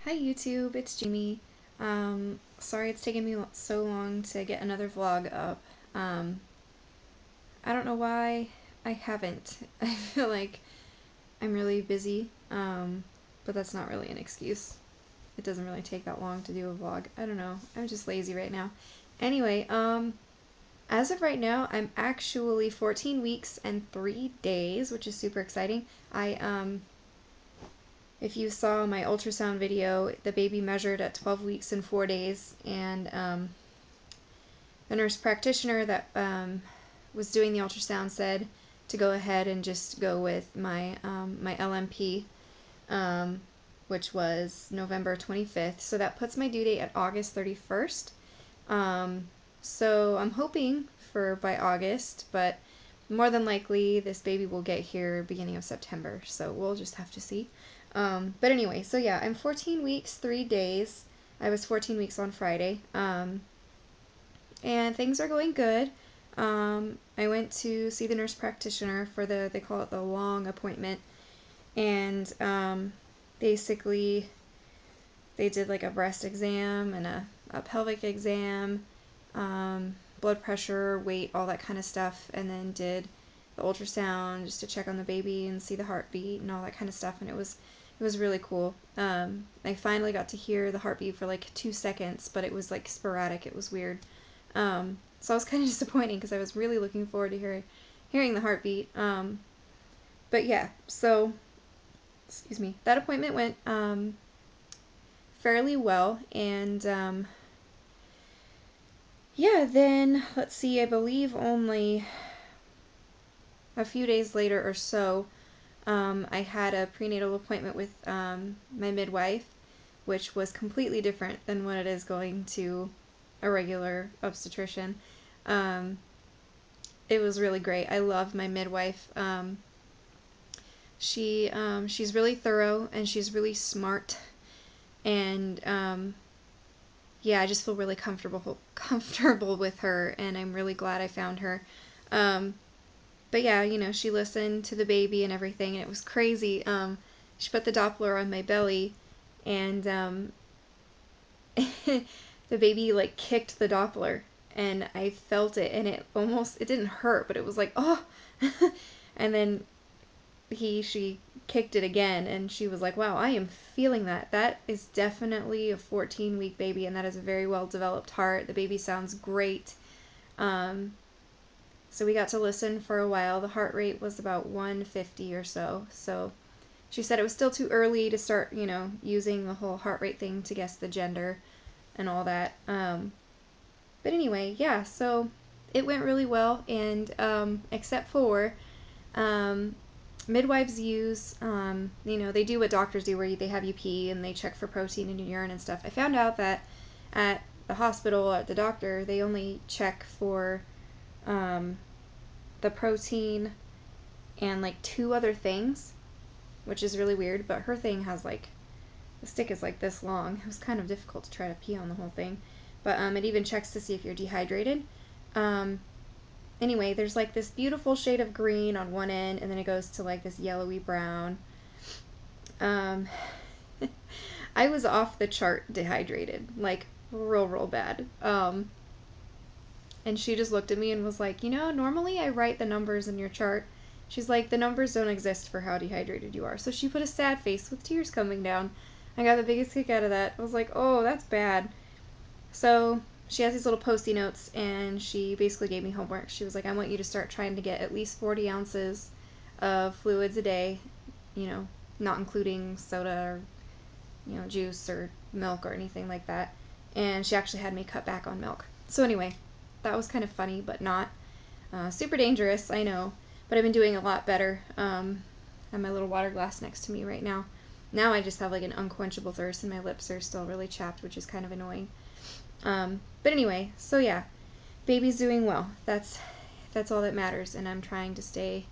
Hi YouTube, it's Jamie. Sorry it's taken me so long to get another vlog up. Um, I don't know why I haven't. I feel like I'm really busy, but that's not really an excuse. It doesn't really take that long to do a vlog. I don't know. I'm just lazy right now. Anyway, as of right now, I'm actually 14 weeks and 3 days, which is super exciting. If you saw my ultrasound video, the baby measured at 12 weeks and 4 days, and the nurse practitioner that was doing the ultrasound said to go ahead and just go with my LMP, um, which was November 25th. So that puts my due date at August 31st. Um, so I'm hoping for by August, but more than likely this baby will get here beginning of September. So we'll just have to see. But anyway, so yeah, I'm 14 weeks, 3 days. I was 14 weeks on Friday. And things are going good. I went to see the nurse practitioner for they call it the long appointment, and basically they did like a breast exam and a pelvic exam, blood pressure, weight, all that kind of stuff, and then did the ultrasound just to check on the baby and see the heartbeat and all that kind of stuff, and it was really cool. I finally got to hear the heartbeat for like 2 seconds, but it was like sporadic. It was weird. So I was kind of disappointing because I was really looking forward to hearing the heartbeat. But yeah, so excuse me, that appointment went fairly well, and yeah, then let's see, I believe only a few days later or so, I had a prenatal appointment with my midwife, which was completely different than what it is going to a regular obstetrician. Um, it was really great. I love my midwife. She's really thorough and she's really smart, and yeah, I just feel really comfortable with her, and I'm really glad I found her. Um, but yeah, she listened to the baby and everything, and it was crazy. She put the Doppler on my belly, and the baby like kicked the Doppler, and I felt it, and it didn't hurt, but it was like, oh. And then she kicked it again, and she was like, wow, I am feeling that. That is definitely a 14-week baby, and that is a very well developed heart. The baby sounds great. um, so we got to listen for a while. The heart rate was about 150 or so. So she said it was still too early to start, using the whole heart rate thing to guess the gender and all that. But anyway, yeah, so it went really well, and except for um, midwives use, they do what doctors do where they have you pee and they check for protein in your urine and stuff. I found out that at the hospital, at the doctor, they only check for um, the protein and like two other things, which is really weird. But her thing has like, the stick is like this long. It was kind of difficult to try to pee on the whole thing. But it even checks to see if you're dehydrated. Um, anyway, there's like this beautiful shade of green on one end, and then it goes to like this yellowy brown. Um, I was off the chart dehydrated, like real bad. And she just looked at me and was like, normally I write the numbers in your chart. She's like, the numbers don't exist for how dehydrated you are. So she put a sad face with tears coming down. I got the biggest kick out of that. I was like, oh, that's bad. So she has these little post-it notes, and she basically gave me homework. She was like, I want you to start trying to get at least 40 ounces of fluids a day, you know, not including soda or, juice or milk or anything like that. And she actually had me cut back on milk. So anyway, that was kind of funny, but not super dangerous, I know. But I've been doing a lot better. I have my little water glass next to me right now. Now I just have like an unquenchable thirst, and my lips are still really chapped, which is kind of annoying. But anyway, so yeah, baby's doing well. That's all that matters, and I'm trying to stay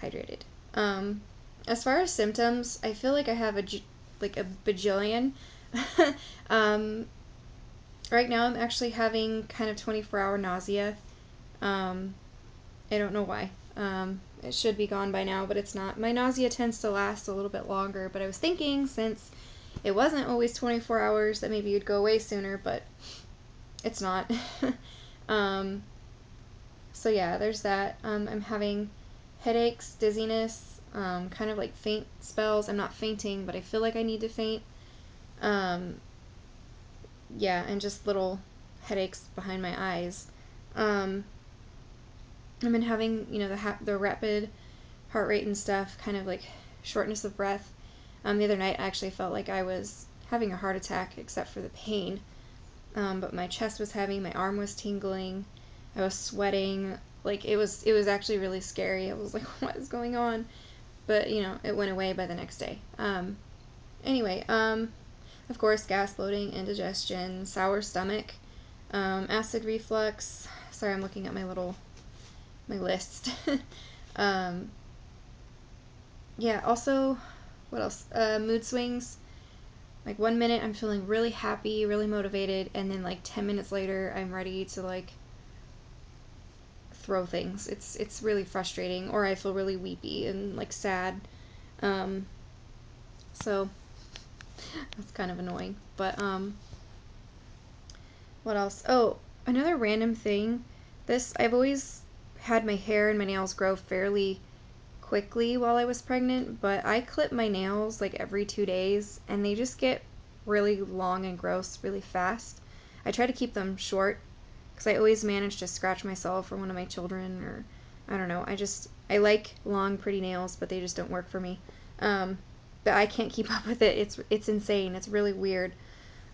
hydrated. Um, as far as symptoms, I feel like I have like a bajillion. um, right now, I'm actually having kind of 24-hour nausea. Um, I don't know why. It should be gone by now, but it's not. My nausea tends to last a little bit longer, but I was thinking, since it wasn't always 24 hours, that maybe you'd go away sooner, but it's not. um, so yeah, there's that. I'm having headaches, dizziness, kind of like faint spells. I'm not fainting, but I feel like I need to faint. Um, yeah, and just little headaches behind my eyes. Um, I've been having, the rapid heart rate and stuff, kind of like shortness of breath. The other night, I actually felt like I was having a heart attack, except for the pain. But my chest was heavy, my arm was tingling, I was sweating. Like it was actually really scary. I was like, what is going on? But it went away by the next day. Anyway, of course, gas, bloating, indigestion, sour stomach, acid reflux. Sorry, I'm looking at my list. um, yeah. Also, what else? Mood swings. Like 1 minute I'm feeling really happy, really motivated, and then like 10 minutes later I'm ready to like throw things. It's really frustrating, or I feel really weepy and like sad. Um, so that's kind of annoying. But what else? Oh, another random thing. I've always had my hair and my nails grow fairly quickly while I was pregnant, but I clip my nails like every 2 days and they just get really long and gross really fast. I try to keep them short because I always manage to scratch myself or one of my children, or I don't know. I like long pretty nails, but they just don't work for me. Um, but I can't keep up with it. It's insane. It's really weird.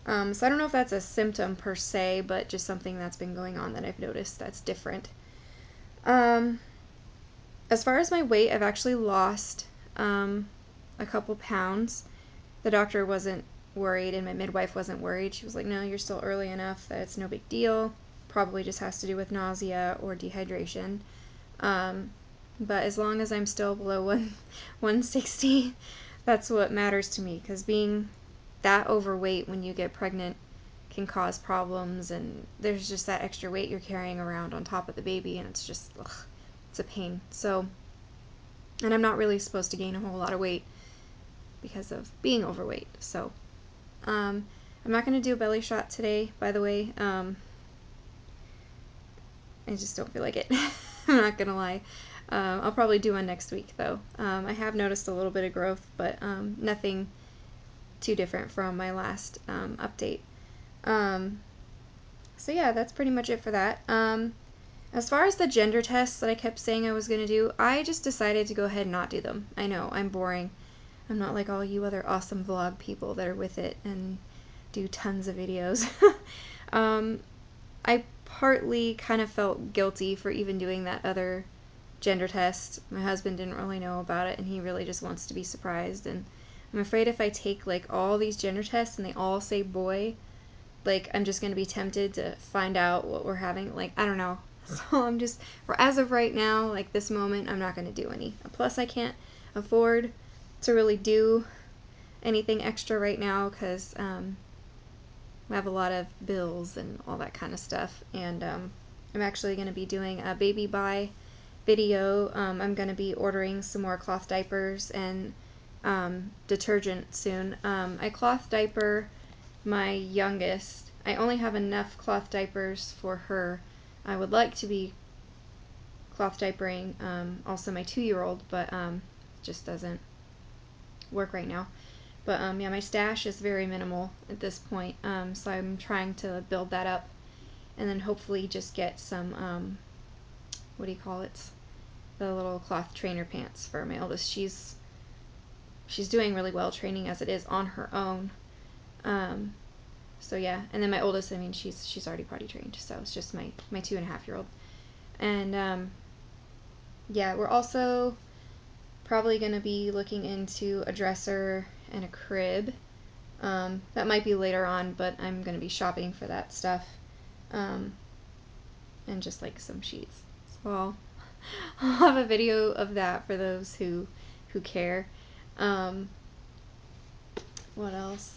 So I don't know if that's a symptom per se, but just something that's been going on that I've noticed that's different. Um, as far as my weight, I've actually lost a couple pounds. The doctor wasn't worried, and my midwife wasn't worried. She was like, "No, you're still early enough that it's no big deal. Probably just has to do with nausea or dehydration." Um, but as long as I'm still below 160, that's what matters to me. Because being that overweight when you get pregnant can cause problems, and there's just that extra weight you're carrying around on top of the baby, and it's just, ugh, it's a pain. So, and I'm not really supposed to gain a whole lot of weight because of being overweight. So, I'm not going to do a belly shot today, by the way. I just don't feel like it. I'm not going to lie. I'll probably do one next week, though. I have noticed a little bit of growth, but nothing too different from my last update. Um, so yeah, that's pretty much it for that. As far as the gender tests that I kept saying I was going to do, I just decided to go ahead and not do them. I know, I'm boring. I'm not like all you other awesome vlog people that are with it and do tons of videos. um, I partly kind of felt guilty for even doing that other gender test. My husband didn't really know about it, and he really just wants to be surprised. And I'm afraid if I take like all these gender tests and they all say boy, like I'm just gonna be tempted to find out what we're having. Like I don't know. So I'm just, for as of right now, like this moment, I'm not gonna do any. Plus, I can't afford to really do anything extra right now because we have a lot of bills and all that kind of stuff. And I'm actually going to be doing a baby buy video. I'm going to be ordering some more cloth diapers and detergent soon. I cloth diaper my youngest. I only have enough cloth diapers for her. I would like to be cloth diapering also my 2-year-old, but just doesn't work right now. But yeah, my stash is very minimal at this point, so I'm trying to build that up, and then hopefully just get some what do you call it? The little cloth trainer pants for my eldest. She's doing really well training as it is on her own. Um, so yeah, and then my oldest, I mean, she's already potty trained, so it's just my 2.5-year-old, and yeah, we're also probably gonna be looking into a dresser and a crib. That might be later on, but I'm going to be shopping for that stuff. Um, and just like some sheets. So I'll have a video of that for those who care. Um, what else?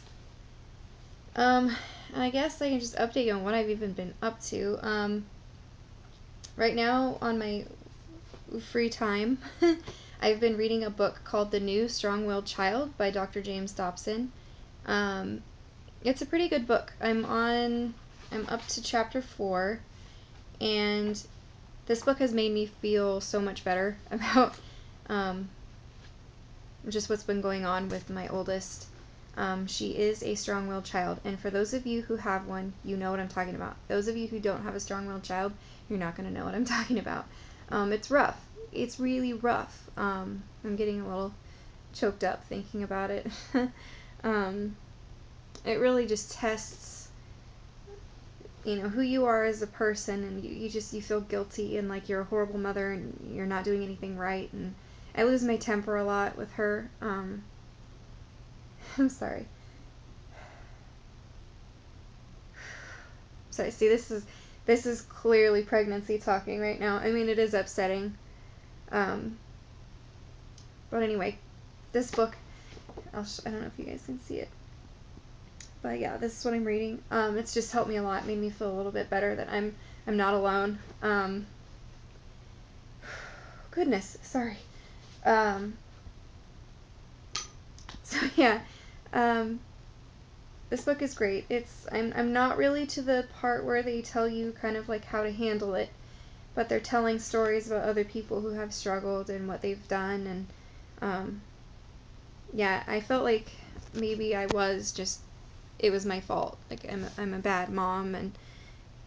Um, I guess I can just update you on what I've even been up to. Right now, on my free time, I've been reading a book called The New Strong Willed Child by Dr. James Dobson. Um, it's a pretty good book. I'm up to chapter 4, and this book has made me feel so much better about um, just what's been going on with my oldest. She is a strong willed child, and for those of you who have one, you know what I'm talking about. Those of you who don't have a strong willed child, you're not going to know what I'm talking about. It's rough. It's really rough. I'm getting a little choked up thinking about it. um, it really just tests, who you are as a person, and you feel guilty and like you're a horrible mother and you're not doing anything right. And I lose my temper a lot with her. I'm sorry. Sorry. See, this is clearly pregnancy talking right now. I mean, it is upsetting. Um, but anyway, this book. I don't know if you guys can see it, but yeah, this is what I'm reading. It's just helped me a lot. It made me feel a little bit better that I'm not alone. Goodness, sorry. Um, so yeah, um, this book is great. I'm not really to the part where they tell you kind of like how to handle it, but they're telling stories about other people who have struggled and what they've done. And um, yeah, I felt like maybe it was my fault. Like I'm a bad mom, and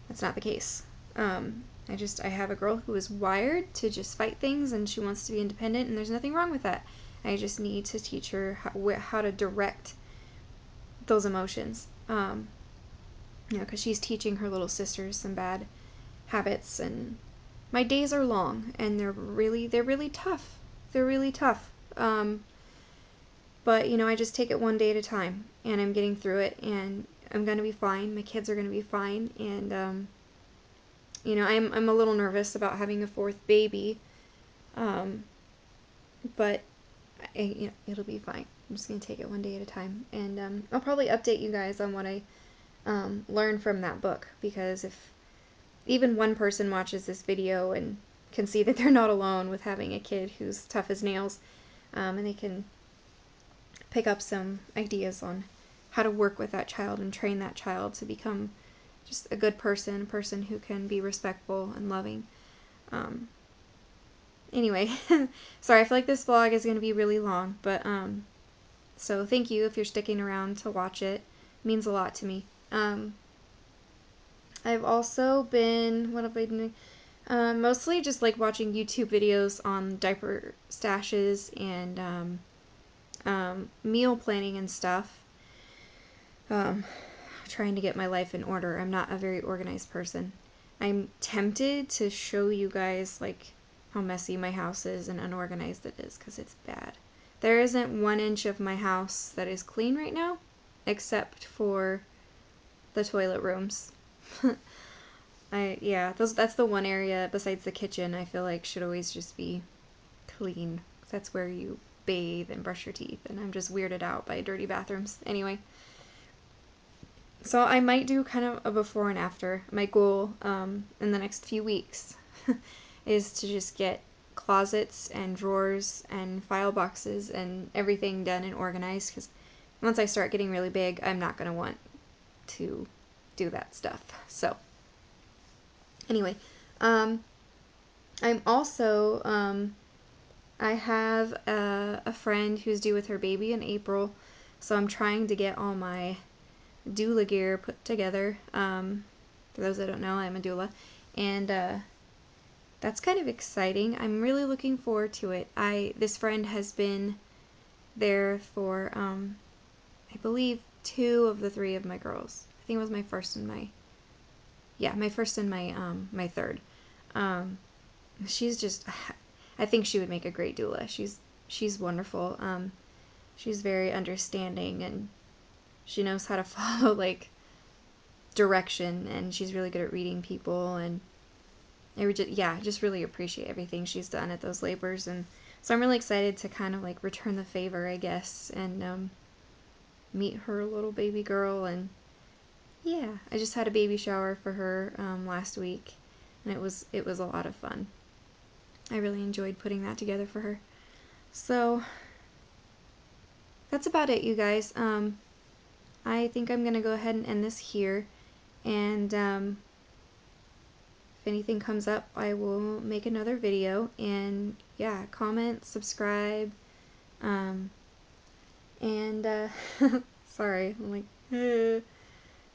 that's not the case. I have a girl who is wired to just fight things, and she wants to be independent, and there's nothing wrong with that. I just need to teach her how to direct those emotions. Because she's teaching her little sisters some bad habits, and my days are long, and they're really tough. They're really tough. But I just take it one day at a time, and I'm getting through it, and I'm gonna be fine. My kids are gonna be fine, and I'm a little nervous about having a fourth baby, um, but it'll be fine. I'm just gonna take it one day at a time, and I'll probably update you guys on what I learn from that book, because if even one person watches this video and can see that they're not alone with having a kid who's tough as nails, and they can pick up some ideas on how to work with that child and train that child to become just a good person, a person who can be respectful and loving. Um, anyway, sorry, I feel like this vlog is going to be really long, but so thank you if you're sticking around to watch it. It means a lot to me. I've also been, what have I been doing? Mostly just like watching YouTube videos on diaper stashes and meal planning and stuff. Um, Trying to get my life in order. I'm not a very organized person. I'm tempted to show you guys like how messy my house is and unorganized it is, because it's bad. There isn't 1 inch of my house that is clean right now, except for the toilet rooms. That's the one area besides the kitchen I feel like should always just be clean. That's where you bathe and brush your teeth, and I'm just weirded out by dirty bathrooms. Anyway, so I might do kind of a before and after. My goal in the next few weeks is to just get closets and drawers and file boxes and everything done and organized, because once I start getting really big, I'm not going to want to do that stuff. So anyway, um, I'm also I have a friend who's due with her baby in April, so I'm trying to get all my doula gear put together. For those that don't know, I'm a doula, and that's kind of exciting. I'm really looking forward to it. This friend has been there for I believe 2 of the 3 of my girls. I think it was my first and my third. Um, she's just I think she would make a great doula. She's wonderful. She's very understanding, and she knows how to follow like direction, and she's really good at reading people, and just really appreciate everything she's done at those labors. And so I'm really excited to kind of like return the favor, I guess, and meet her little baby girl. And yeah, I just had a baby shower for her last week, and it was a lot of fun. I really enjoyed putting that together for her. So that's about it, you guys. I think I'm going to go ahead and end this here. And if anything comes up, I will make another video. And yeah, comment, subscribe. And sorry, I'm like,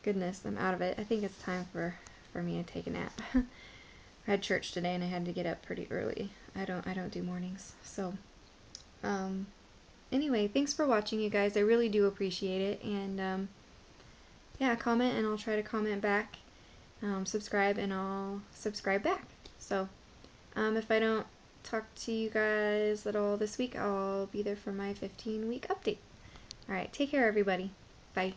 goodness, I'm out of it. I think it's time for me to take a nap. I had church today and I had to get up pretty early. I don't do mornings. So anyway, thanks for watching, you guys. I really do appreciate it. And yeah, comment and I'll try to comment back. Subscribe and I'll subscribe back. So if I don't talk to you guys at all this week, I'll be there for my 15-week update. Alright, take care everybody. Bye.